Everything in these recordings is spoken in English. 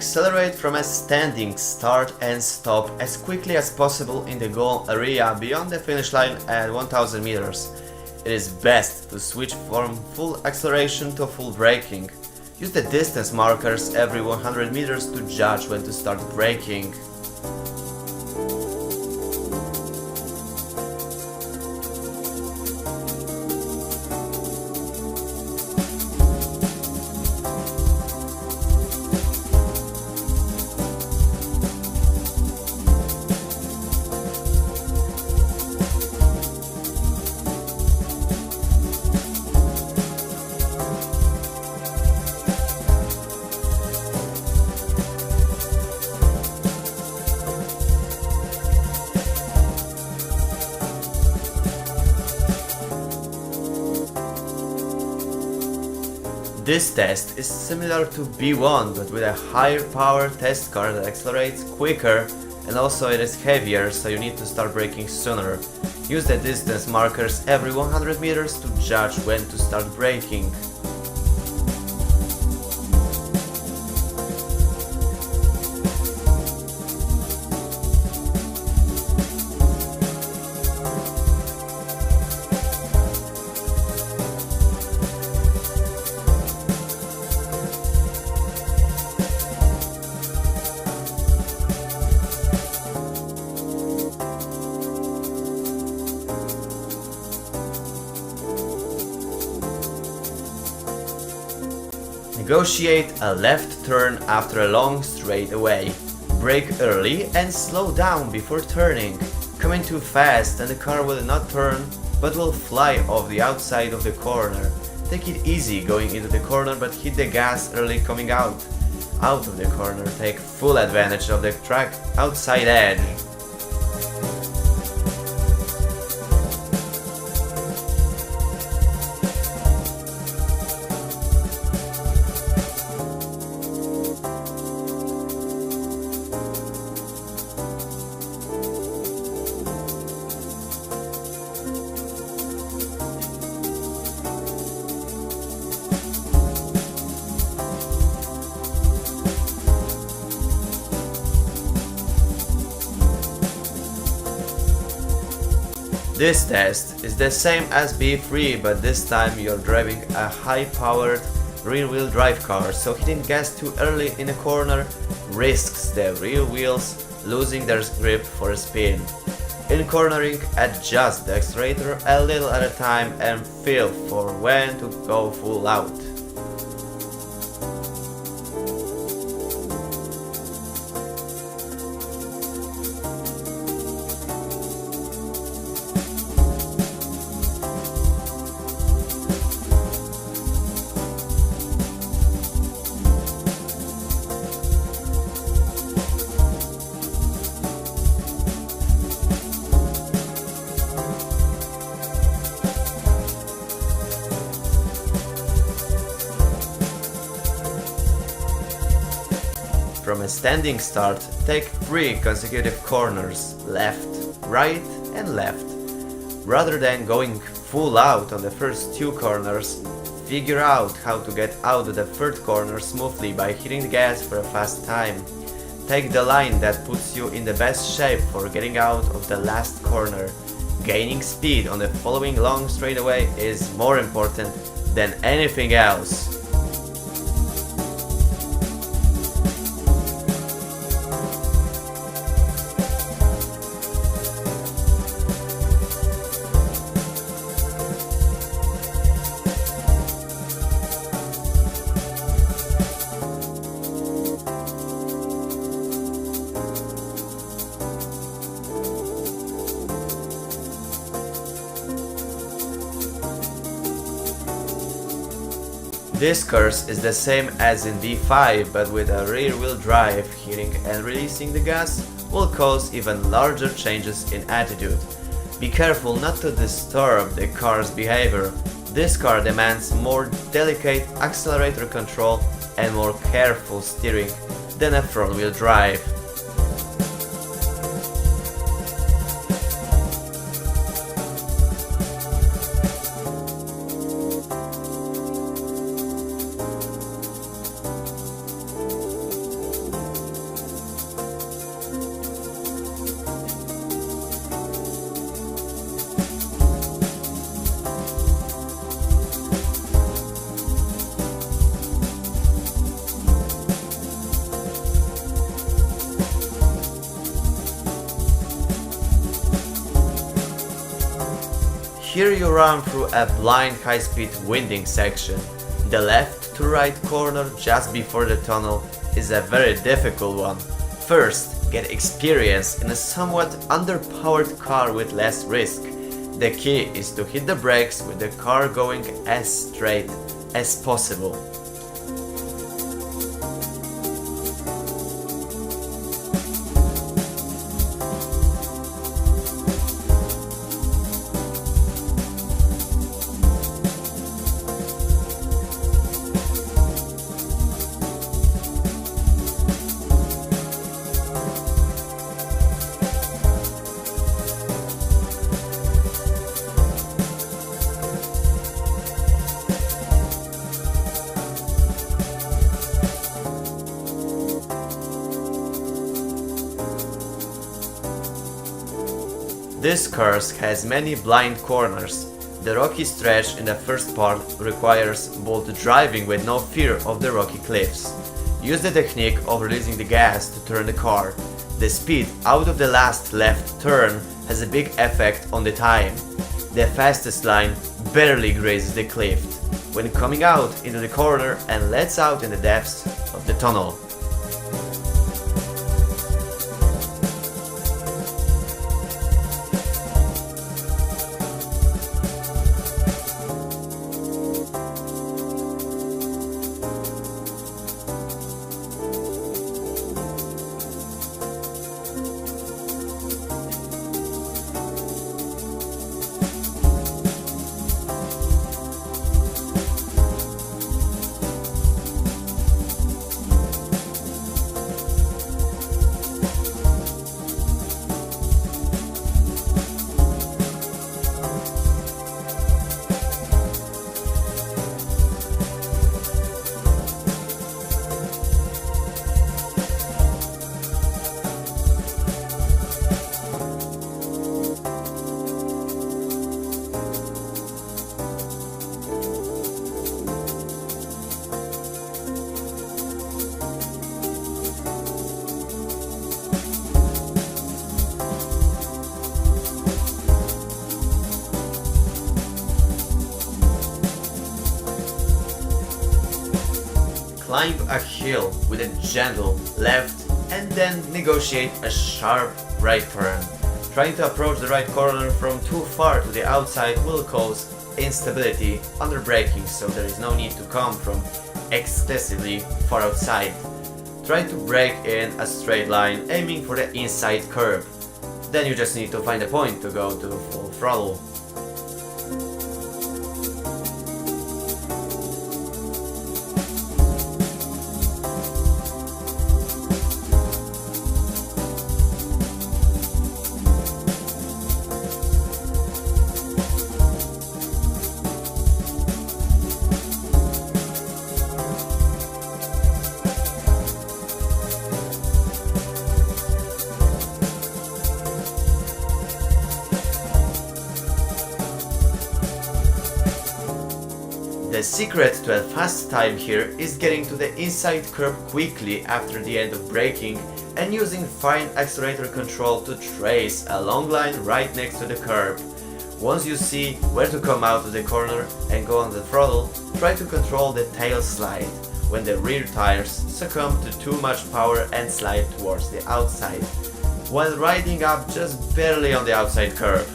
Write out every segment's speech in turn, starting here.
Accelerate from a standing start and stop as quickly as possible in the goal area beyond the finish line at 1000 meters. It is best to switch from full acceleration to full braking. Use the distance markers every 100 meters to judge when to start braking. This test is similar to B1 but with a higher power test car that accelerates quicker, and also it is heavier, so you need to start braking sooner. Use the distance markers every 100 meters to judge when to start braking. Negotiate a left turn after a long straightaway. Brake early and slow down before turning. Coming too fast and the car will not turn but will fly off the outside of the corner. Take it easy going into the corner but hit the gas early coming out. Out of the corner, take full advantage of the track outside edge. This test is the same as B3, but this time you're driving a high-powered rear-wheel drive car, so hitting gas too early in a corner risks the rear wheels losing their grip for a spin. In cornering, adjust the accelerator a little at a time and feel for when to go full out. From a standing start, take 3 consecutive corners, left, right and left. Rather than going full out on the first 2 corners, figure out how to get out of the 3rd corner smoothly by hitting the gas for a fast time. Take the line that puts you in the best shape for getting out of the last corner. Gaining speed on the following long straightaway is more important than anything else. This course is the same as in B5, but with a rear-wheel drive. Hitting and releasing the gas will cause even larger changes in attitude. Be careful not to disturb the car's behavior. This car demands more delicate accelerator control and more careful steering than a front-wheel drive. Here you run through a blind high-speed winding section. The left to right corner just before the tunnel is a very difficult one. First, get experience in a somewhat underpowered car with less risk. The key is to hit the brakes with the car going as straight as possible. This course has many blind corners. The rocky stretch in the first part requires bold driving with no fear of the rocky cliffs. Use the technique of releasing the gas to turn the car. The speed out of the last left turn has a big effect on the time. The fastest line barely grazes the cliff when coming out into the corner and lets out in the depths of the tunnel. Climb a hill with a gentle left and then negotiate a sharp right turn. Trying to approach the right corner from too far to the outside will cause instability under braking, so there is no need to come from excessively far outside. Try to brake in a straight line, aiming for the inside curb. Then you just need to find a point to go to full throttle. The secret to a fast time here is getting to the inside curb quickly after the end of braking and using fine accelerator control to trace a long line right next to the curb. Once you see where to come out of the corner and go on the throttle, try to control the tail slide when the rear tires succumb to too much power and slide towards the outside, while riding up just barely on the outside curb.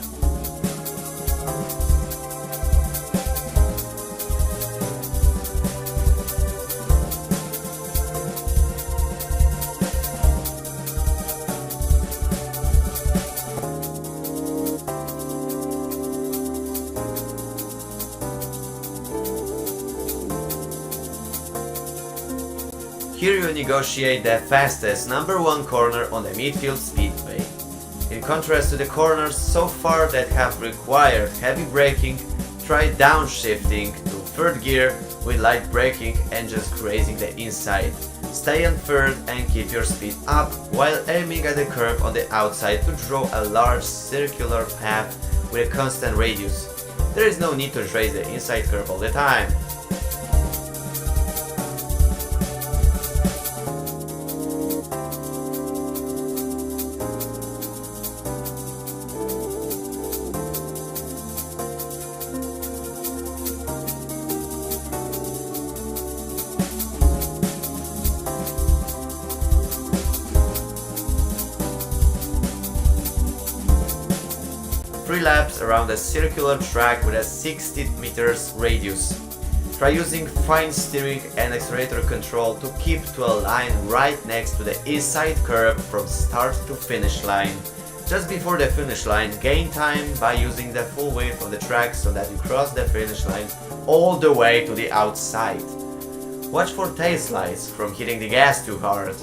Here you negotiate the fastest number 1 corner on the midfield speedway. In contrast to the corners so far that have required heavy braking, try downshifting to 3rd gear with light braking and just grazing the inside. Stay on 3rd and keep your speed up while aiming at the curb on the outside to draw a large circular path with a constant radius. There is no need to trace the inside curve all the time. 3 laps around a circular track with a 60 meters radius. Try using fine steering and accelerator control to keep to a line right next to the inside curve from start to finish line. Just before the finish line, gain time by using the full width of the track so that you cross the finish line all the way to the outside. Watch for tail slides from hitting the gas too hard.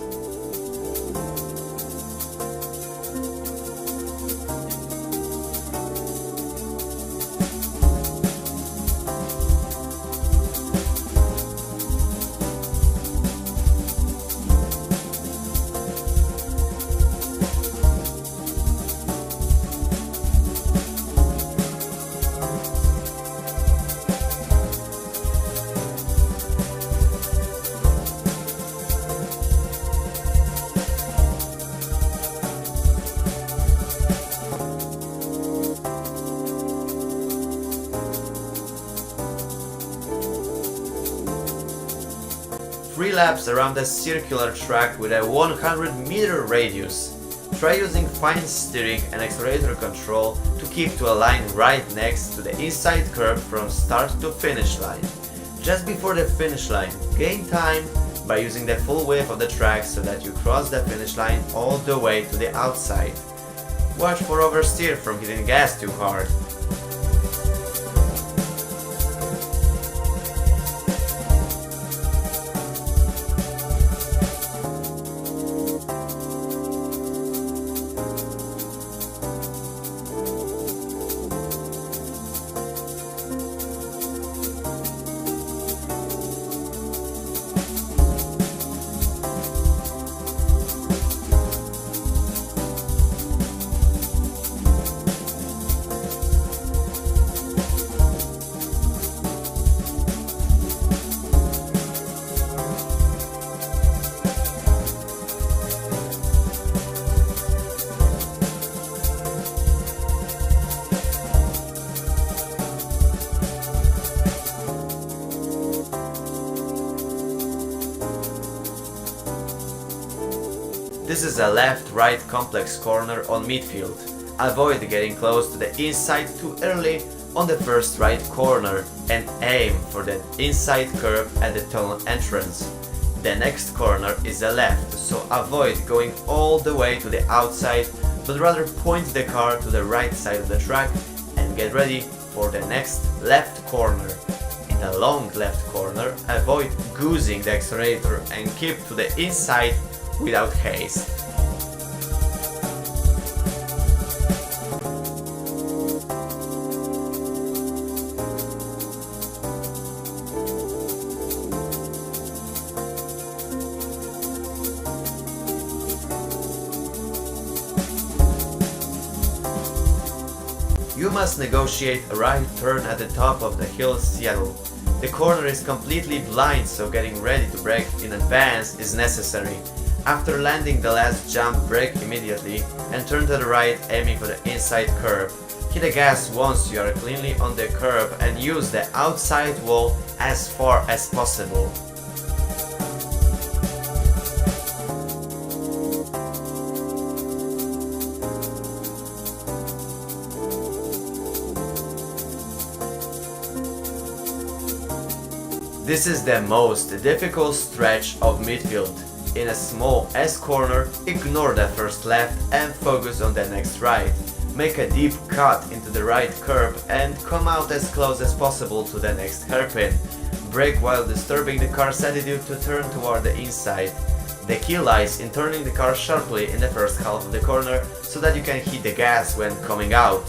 Three laps around a circular track with a 100-meter radius. Try using fine steering and accelerator control to keep to a line right next to the inside curve from start to finish line. Just before the finish line, gain time by using the full width of the track so that you cross the finish line all the way to the outside. Watch for oversteer from hitting gas too hard. This is a left-right complex corner on midfield. Avoid getting close to the inside too early on the first right corner and aim for the inside curve at the tunnel entrance. The next corner is a left, so avoid going all the way to the outside, but rather point the car to the right side of the track and get ready for the next left corner. In the long left corner, avoid goosing the accelerator and keep to the inside without haste. You must negotiate a right turn at the top of the hill Seattle. The corner is completely blind, so getting ready to brake in advance is necessary. After landing the last jump, brake immediately and turn to the right, aiming for the inside curve. Hit the gas once you are cleanly on the curve and use the outside wall as far as possible. This is the most difficult stretch of midfield. In a small S corner, ignore the first left and focus on the next right. Make a deep cut into the right curve and come out as close as possible to the next hairpin. Brake while disturbing the car's attitude to turn toward the inside. The key lies in turning the car sharply in the first half of the corner so that you can hit the gas when coming out.